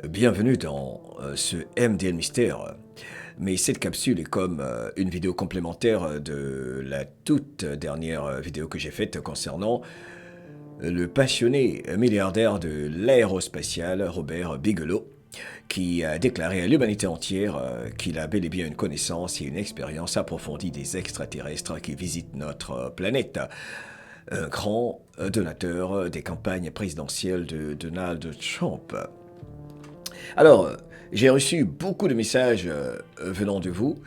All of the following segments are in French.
Bienvenue dans ce MDL Mystère. Mais cette capsule est comme une vidéo complémentaire de la toute dernière vidéo que j'ai faite concernant le passionné milliardaire de l'aérospatiale Robert Bigelow, qui a déclaré à l'humanité entière qu'il a bel et bien une connaissance et une expérience approfondie des extraterrestres qui visitent notre planète. Un grand donateur des campagnes présidentielles de Donald Trump. Alors, j'ai reçu beaucoup de messages venant de vous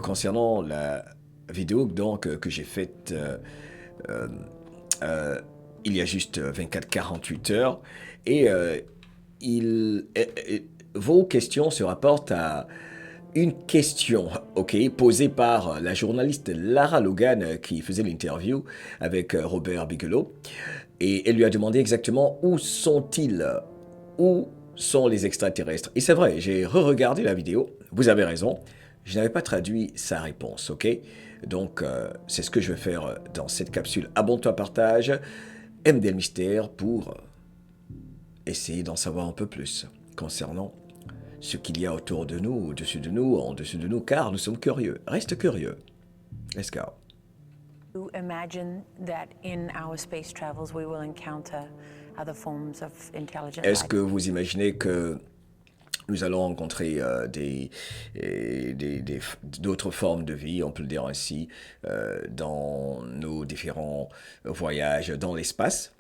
concernant la vidéo que j'ai faite euh, euh, il y a juste 24-48 heures. Et vos questions se rapportent à une question, ok, posée par la journaliste Lara Logan qui faisait l'interview avec Robert Bigelow. Et elle lui a demandé exactement où sont-ils, où sont les extraterrestres. Et c'est vrai, j'ai re-regardé la vidéo, vous avez raison, je n'avais pas traduit sa réponse, ok. Donc c'est ce que je vais faire dans cette capsule Abonne-toi, partage, MDL Mystère, pour essayer d'en savoir un peu plus concernant ce qu'il y a autour de nous, au-dessus de nous, en dessous de nous, car nous sommes curieux. Reste curieux. Let's go. To imagine that in our space travels we will encounter other forms of intelligent Est-ce life. que vous imaginez que nous allons rencontrer d'autres formes de vie, on peut le dire ainsi, dans nos différents voyages dans l'espace?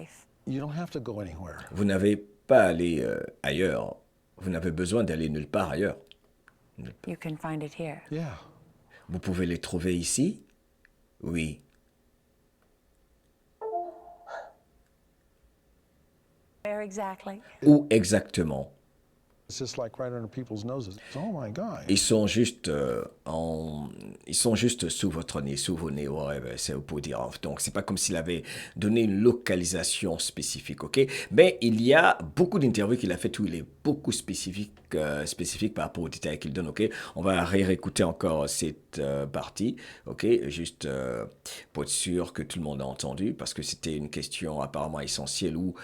You don't have to go anywhere. Vous n'avez pas à aller ailleurs. Vous n'avez besoin d'aller nulle part ailleurs. You can find it here. Yeah. Vous pouvez les trouver ici? Oui. Where exactly? Où exactement? It's just like right under people's noses. Oh my God. Ils sont juste ils sont juste sous votre nez, sous vos nez, ouais, c'est pour dire. Donc c'est pas comme s'il avait donné une localisation spécifique, ok? Mais il y a beaucoup d'interviews qu'il a fait où il est beaucoup spécifique par rapport aux détails qu'il donne, ok? On va réécouter encore cette partie, ok? Juste pour être sûr que tout le monde a entendu, parce que c'était une question apparemment essentielle ou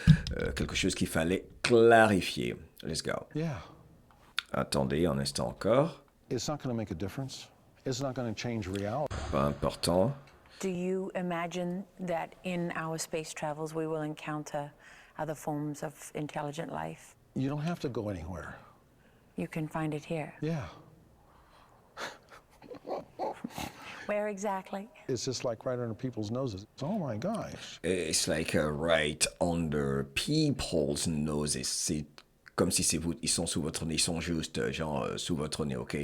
quelque chose qu'il fallait clarifier. Let's go. Yeah. Attendez un instant encore. It's not going to make a difference. It's not going to change reality. Pas important. Do you imagine that in our space travels we will encounter other forms of intelligent life? You don't have to go anywhere. You can find it here. Yeah. Where exactly? It's just like right under people's noses. Oh my gosh. It's like right under people's noses. C'est comme si c'est vous, ils sont sous votre nez, ils sont juste genre sous votre nez, ok?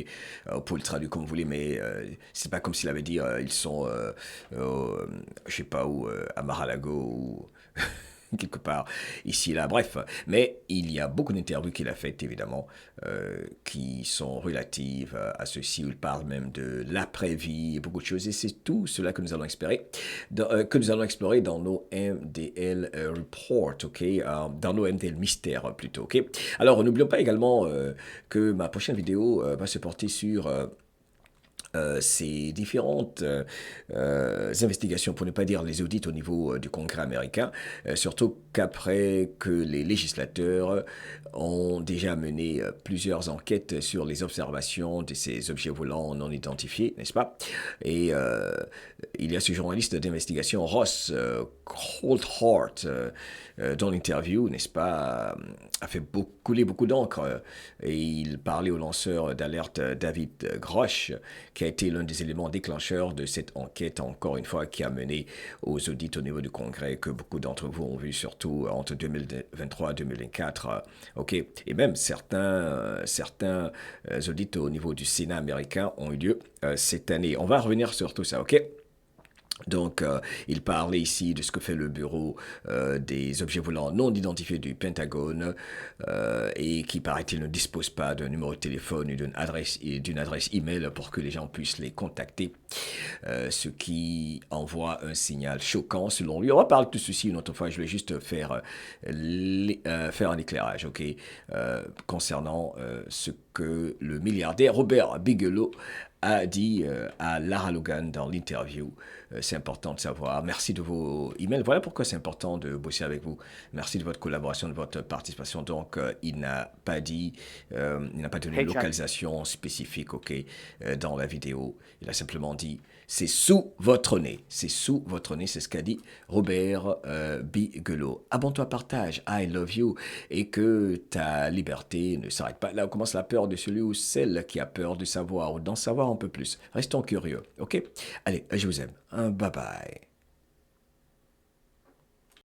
Vous pouvez le traduire comme vous voulez, mais c'est pas comme s'il avait dit ils sont, je sais pas où, à Mar-a-Lago ou quelque part ici là, bref. Mais il y a beaucoup d'interviews qu'il a faites évidemment qui sont relatives à ceci, où il parle même de l'après-vie et beaucoup de choses. Et c'est tout cela que nous allons explorer, dans nos MDL Report, ok, dans nos MDL Mystères plutôt, ok. Alors n'oublions pas également que ma prochaine vidéo va se porter sur ces différentes investigations, pour ne pas dire les audits au niveau du Congrès américain, surtout qu'après que les législateurs ont déjà mené plusieurs enquêtes sur les observations de ces objets volants non identifiés, n'est-ce pas? Et il y a ce journaliste d'investigation, Ross Coulthart, dans l'interview, n'est-ce pas, a fait couler beaucoup d'encre, et il parlait au lanceur d'alerte David Grosh, qui a été l'un des éléments déclencheurs de cette enquête, encore une fois, qui a mené aux audits au niveau du Congrès, que beaucoup d'entre vous ont vu, surtout entre 2023 et 2024, ok, et même certains audits au niveau du Sénat américain ont eu lieu cette année. On va revenir sur tout ça, ok? Donc, il parlait ici de ce que fait le bureau des objets volants non identifiés du Pentagone et qui, paraît-il, ne dispose pas d'un numéro de téléphone ou d'une adresse email pour que les gens puissent les contacter, ce qui envoie un signal choquant selon lui. On va parler de tout ceci une autre fois, je vais juste faire un éclairage, ok, concernant ce que le milliardaire Robert Bigelow a dit à Lara Logan dans l'interview. C'est important de savoir. Merci de vos emails. Voilà pourquoi c'est important de bosser avec vous. Merci de votre collaboration, de votre participation. Donc, il n'a pas dit, il n'a pas donné une localisation spécifique, ok, dans la vidéo. Il a simplement dit, c'est sous votre nez. C'est sous votre nez, c'est ce qu'a dit Robert Bigelow. Abonne-toi, partage, I love you, et que ta liberté ne s'arrête pas. Là, on commence la peur de celui ou celle qui a peur de savoir ou d'en savoir un peu plus. Restons curieux, ok? Allez, je vous aime. Bye bye.